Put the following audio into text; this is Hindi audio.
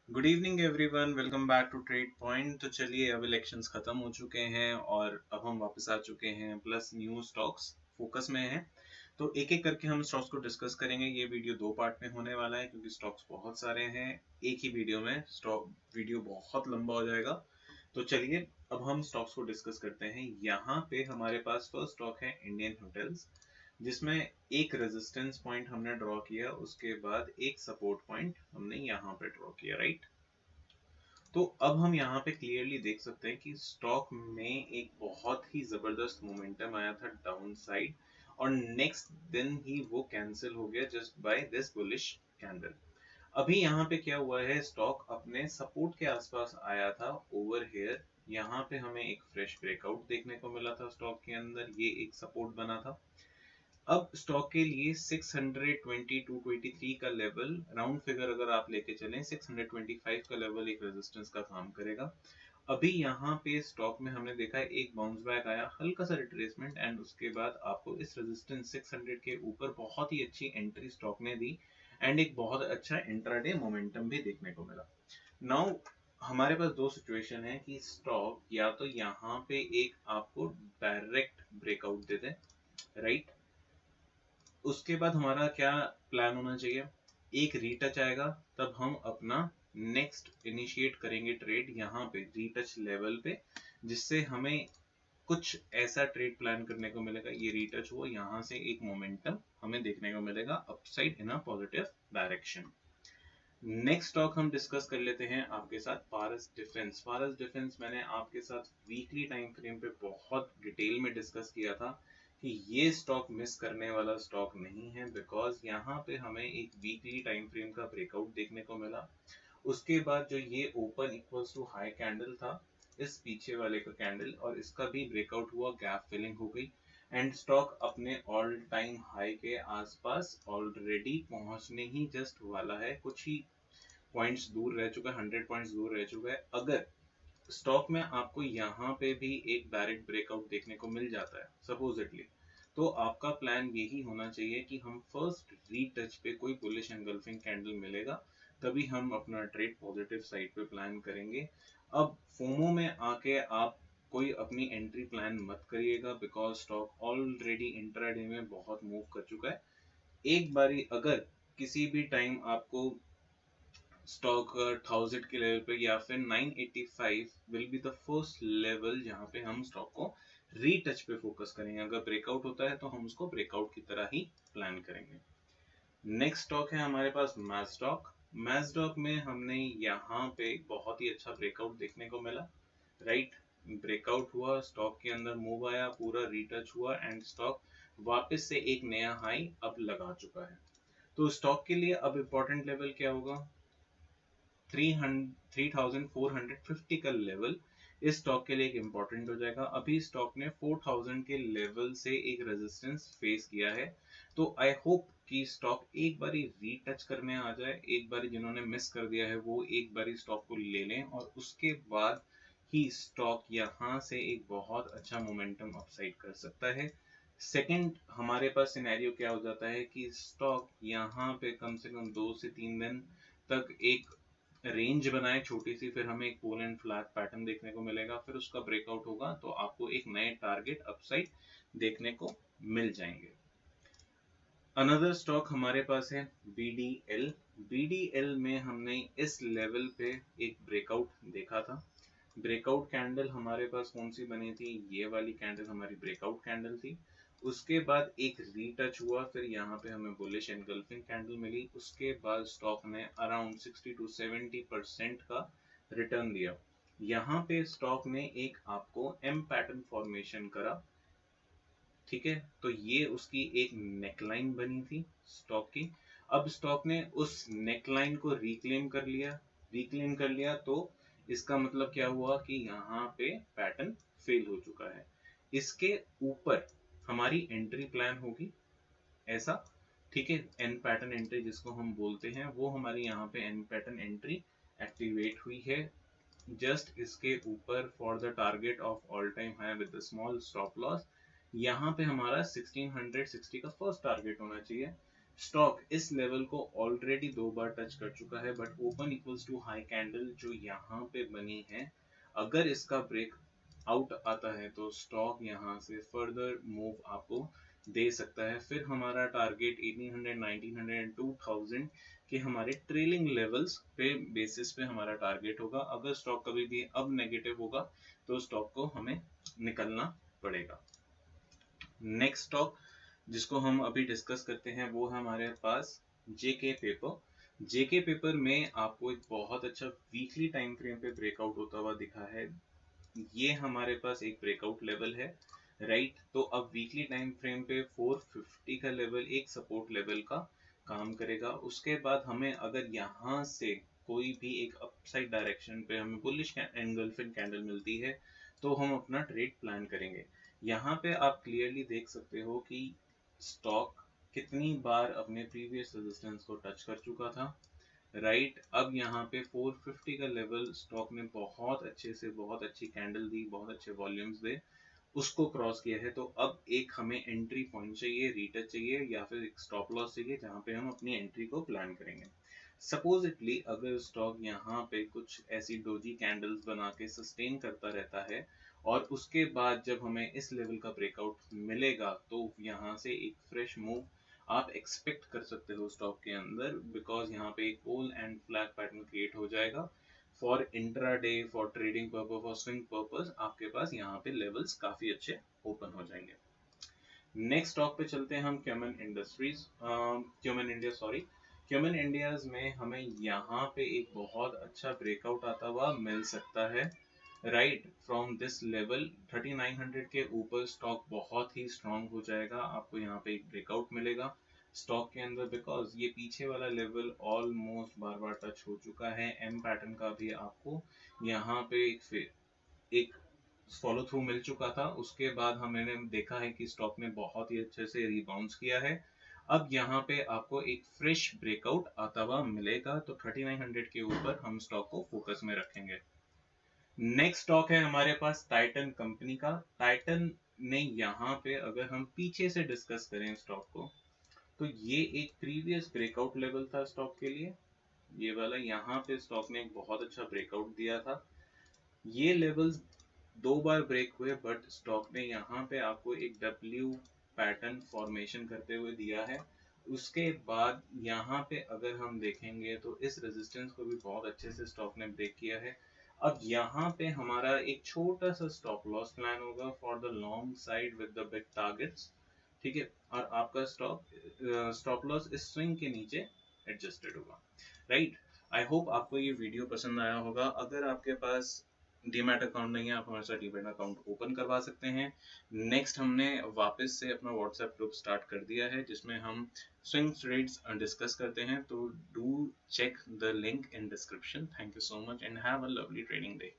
Good evening everyone, welcome back to trade point. तो चलिए, अब इलेक्शंस खत्म हो चुके हैं और अब हम वापस आ चुके हैं, प्लस न्यू स्टॉक्स फोकस में हैं। तो एक एक करके हम स्टॉक्स को डिस्कस करेंगे। ये वीडियो दो पार्ट में होने वाला है क्योंकि स्टॉक्स बहुत सारे हैं। एक ही वीडियो में स्टॉक वीडियो बहुत लंबा हो जाएगा। तो चलिए, अब हम स्टॉक्स को डिस्कस करते हैं। यहाँ पे हमारे पास फर्स्ट स्टॉक है इंडियन होटल्स, जिसमें एक रेजिस्टेंस पॉइंट हमने ड्रॉ किया, उसके बाद एक सपोर्ट पॉइंट हमने यहाँ पे ड्रॉ किया, राइट। तो अब हम यहाँ पे क्लियरली देख सकते हैं कि स्टॉक में एक बहुत ही जबरदस्त मोमेंटम आया था डाउन साइड, और नेक्स्ट दिन ही वो कैंसिल हो गया just by this bullish candle. अभी यहाँ पे क्या हुआ है, स्टॉक अपने सपोर्ट के आसपास आया था ओवर हेयर। यहाँ पे हमें एक फ्रेश ब्रेकआउट देखने को मिला था स्टॉक के अंदर, ये एक सपोर्ट बना था। अब स्टॉक के लिए 620 का लेवल, राउंड फिगर अगर आप लेके चलें, 625 का लेवल एक रेजिस्टेंस का काम करेगा। अभी यहाँ पे स्टॉक में हमने देखा है एक बाउंस बैक आया, हल्का सा रिट्रेसमेंट, एंड उसके बाद आपको इस रेजिस्टेंस 600 के ऊपर बहुत ही अच्छी एंट्री स्टॉक ने दी, एंड एक बहुत अच्छा इंट्राडे मोमेंटम भी देखने को मिला। नाउ हमारे पास दो सिचुएशन है कि स्टॉक या तो यहाँ पे एक आपको डायरेक्ट ब्रेकआउट दे दे, राइट। उसके बाद हमारा क्या प्लान होना चाहिए, एक रीटच आएगा, तब हम अपना नेक्स्ट इनिशिएट करेंगे ट्रेड यहाँ पे रीटच लेवल पे, जिससे हमें कुछ ऐसा ट्रेड प्लान करने को मिलेगा। ये रीटच हुआ, यहाँ से एक मोमेंटम हमें देखने को मिलेगा upside in a positive direction. Next stock हम डिस्कस कर लेते हैं आपके साथ पारस डिफेंस। पारस डिफेंस मैंने आपके साथ वीकली टाइम फ्रेम पे बहुत डिटेल में डिस्कस किया था कि ये स्टॉक मिस करने वाला स्टॉक नहीं है, बिकॉज यहाँ पे हमें एक वीकली टाइम फ्रेम का ब्रेकआउट देखने को मिला। उसके बाद जो ये open equals to high candle था, इस पीछे वाले का कैंडल, और इसका भी ब्रेकआउट हुआ, गैप फिलिंग हो गई, एंड स्टॉक अपने ऑल टाइम हाई के आसपास ऑलरेडी पहुंचने ही जस्ट वाला है, कुछ ही पॉइंट्स दूर रह चुका है, 100 पॉइंट्स दूर रह चुका है। अगर स्टॉक में आपको यहाँ पे भी एक डायरेक्ट ब्रेकआउट देखने को मिल जाता है सपोजिटली, तो आपका प्लान यही होना चाहिए कि हम फर्स्ट रीटच पे कोई बुलिश एंगल्फिंग कैंडल मिलेगा, तभी हम अपना ट्रेड पॉजिटिव साइड पे प्लान करेंगे। अब फोमो में आके आप कोई अपनी एंट्री प्लान मत करिएगा, बिकॉज स्टॉक ऑलरेडी इंट्राडे में बहुत मूव कर चुका है। एक बारी अगर किसी भी टाइम आपको स्टॉक 1000 के लेवल पे या फिर 985 will be the first level जहां पे हम स्टॉक को रीटच पे फोकस करेंगे। अगर ब्रेकआउट होता है तो हम उसको ब्रेकआउट की तरह ही प्लान करेंगे। नेक्स्ट स्टॉक है हमारे पास मैस्टॉक। मैस्टॉक में हमने यहाँ पे बहुत ही अच्छा ब्रेकआउट देखने को मिला, राइट। ब्रेकआउट हुआ, स्टॉक के अंदर मूव आया, पूरा रीटच हुआ, एंड स्टॉक वापस से एक नया हाई अब लगा चुका है। तो स्टॉक के लिए अब इम्पोर्टेंट लेवल क्या होगा, 3450 का लेवल इस स्टॉक के लिए एक इम्पोर्टेंट हो जाएगा। अभी स्टॉक ने 4000 के लेवल से एक रेजिस्टेंस फेस किया है, तो आई होप कि स्टॉक एक बारी रीटच करने आ जाए। एक बारी जिन्होंने मिस कर दिया है वो एक बारी स्टॉक को ले लें, और उसके बाद ही स्टॉक यहाँ से एक बहुत अच्छा मोमेंटम अपसाइड कर सकता है। सेकंड हमारे पास सिनेरियो क्या हो जाता है कि स्टॉक यहाँ पे कम से कम 2 से 3 दिन तक एक रेंज बनाए छोटी सी, फिर हमें एक पोल एंड फ्लैग पैटर्न देखने को मिलेगा, फिर उसका ब्रेकआउट होगा तो आपको एक नए टारगेट अपसाइड देखने को मिल जाएंगे। अनदर स्टॉक हमारे पास है BDL। BDL में हमने इस लेवल पे एक ब्रेकआउट देखा था। ब्रेकआउट कैंडल हमारे पास कौन सी बनी थी, ये वाली कैंडल हमारी ब्रेकआउट कैंडल थी। उसके बाद एक रीटच हुआ, फिर यहाँ पे हमें बुलिश एनगल्फिंग कैंडल मिली। उसके बाद स्टॉक ने अराउंड 60 to 70% का रिटर्न दिया। यहाँ पे स्टॉक ने एक आपको एम पैटर्न फॉर्मेशन करा, ठीक है। तो ये उसकी एक नेकलाइन बनी थी स्टॉक की। अब स्टॉक ने उस नेकलाइन को रिक्लेम कर लिया, तो इसका मतलब क्या हुआ कि यहाँ पे पैटर्न फेल हो चुका है। इसके ऊपर हमारी एंट्री प्लान होगी ऐसा, ठीक है। एन पैटर्न एंट्री जिसको हम बोलते हैं, वो हमारी यहाँ पे एन पैटर्न एंट्री एक्टिवेट हुई है जस्ट इसके ऊपर, for the target of all time high with small stop loss. यहाँ पे हमारा 1660 का फर्स्ट टारगेट होना चाहिए। स्टॉक इस लेवल को ऑलरेडी 2 बार टच कर चुका है, but open equals to high candle जो यहाँ पे बनी है, अगर इसका ब्रेक आउट आता है तो स्टॉक यहाँ से फर्दर मूव आपको दे सकता है। फिर हमारा टारगेट 1800, 1900, 2000 के हमारे ट्रेलिंग लेवल्स पे बेसिस पे हमारा टारगेट होगा। अगर स्टॉक कभी भी अब नेगेटिव होगा तो स्टॉक को हमें निकलना पड़ेगा। नेक्स्ट स्टॉक जिसको हम अभी डिस्कस करते हैं वो है हमारे पास जेके पेपर। जेके पेपर में आपको एक बहुत अच्छा वीकली टाइम फ्रेम पे ब्रेकआउट होता हुआ दिखा है। ये हमारे पास एक ब्रेकआउट लेवल है, राइट। तो अब वीकली टाइम फ्रेम पे 450 का लेवल एक सपोर्ट लेवल का काम करेगा। उसके बाद हमें अगर यहाँ से कोई भी एक अपसाइड डायरेक्शन पे हमें बुलिश एंगल्फिंग कैंडल मिलती है तो हम अपना ट्रेड प्लान करेंगे। यहाँ पे आप क्लियरली देख सकते हो कि स्टॉक कितनी बार अपने प्रीवियस रेजिस्टेंस को टच कर चुका था, राइट। अब यहाँ पे 450 का लेवल स्टॉक ने बहुत अच्छे से बहुत अच्छी कैंडल दी, बहुत अच्छे वॉल्यूम्स दे, उसको क्रॉस किया है। तो अब एक हमें एंट्री पॉइंट चाहिए, रीटच चाहिए या फिर एक स्टॉप लॉस चाहिए जहाँ पे हम अपनी एंट्री को प्लान करेंगे। सपोजिटली अगर स्टॉक यहाँ पे कुछ ऐसी डोजी कैंडल्स बना के सस्टेन करता रहता है और उसके बाद जब हमें इस लेवल का ब्रेकआउट मिलेगा तो यहाँ से एक फ्रेश मूव आप एक्सपेक्ट कर सकते हो स्टॉक के अंदर, बिकॉज यहाँ पे एक pole and flag pattern create हो जाएगा। For intraday, for trading purpose, for swing purpose आपके पास यहाँ पे लेवल्स काफी अच्छे ओपन हो जाएंगे। नेक्स्ट स्टॉक पे चलते हैं हम cumin industries, cumin India sorry. Cumin India's में हमें यहाँ पे एक बहुत अच्छा ब्रेकआउट आता हुआ मिल सकता है, राइट। फ्रॉम दिस लेवल 3900 के ऊपर स्टॉक बहुत ही स्ट्रांग हो जाएगा। आपको यहाँ पे एक ब्रेकआउट मिलेगा स्टॉक के अंदर, बिकॉज ये पीछे वाला लेवल ऑलमोस्ट बार बार टच हो चुका है। एम पैटर्न का भी आपको यहाँ पे एक फॉलो थ्रू मिल चुका था। उसके बाद हमने देखा है कि स्टॉक ने बहुत ही अच्छे से रिबाउंस किया है। अब यहाँ पे आपको एक फ्रेश ब्रेकआउट आता हुआ मिलेगा तो 3900 के ऊपर हम स्टॉक को फोकस में रखेंगे। नेक्स्ट स्टॉक है हमारे पास टाइटन कंपनी का। टाइटन ने यहाँ पे अगर हम पीछे से डिस्कस करें स्टॉक को तो ये एक प्रीवियस ब्रेकआउट लेवल था स्टॉक के लिए, ये वाला। यहाँ पे स्टॉक ने एक बहुत अच्छा ब्रेकआउट दिया था। ये लेवल्स 2 बार ब्रेक हुए बट स्टॉक ने यहाँ पे आपको एक डब्ल्यू पैटर्न फॉर्मेशन करते हुए दिया है। उसके बाद यहाँ पे अगर हम देखेंगे तो इस रेजिस्टेंस को भी बहुत अच्छे से स्टॉक ने ब्रेक किया है। अब यहाँ पे हमारा एक छोटा सा स्टॉप लॉस प्लान होगा for the long side with the big targets, ठीक है। और आपका स्टॉप लॉस इस स्विंग के नीचे एडजस्टेड होगा, राइट। आई होप आपको ये वीडियो पसंद आया होगा। अगर आपके पास डीमैट अकाउंट नहीं है आप हमारे साथ डीमैट अकाउंट ओपन करवा सकते हैं। नेक्स्ट हमने वापस से अपना व्हाट्सएप ग्रुप स्टार्ट कर दिया है जिसमें हम स्विंग ट्रेड्स डिस्कस करते हैं, तो do check the link in description. Thank you so much and have a lovely trading day.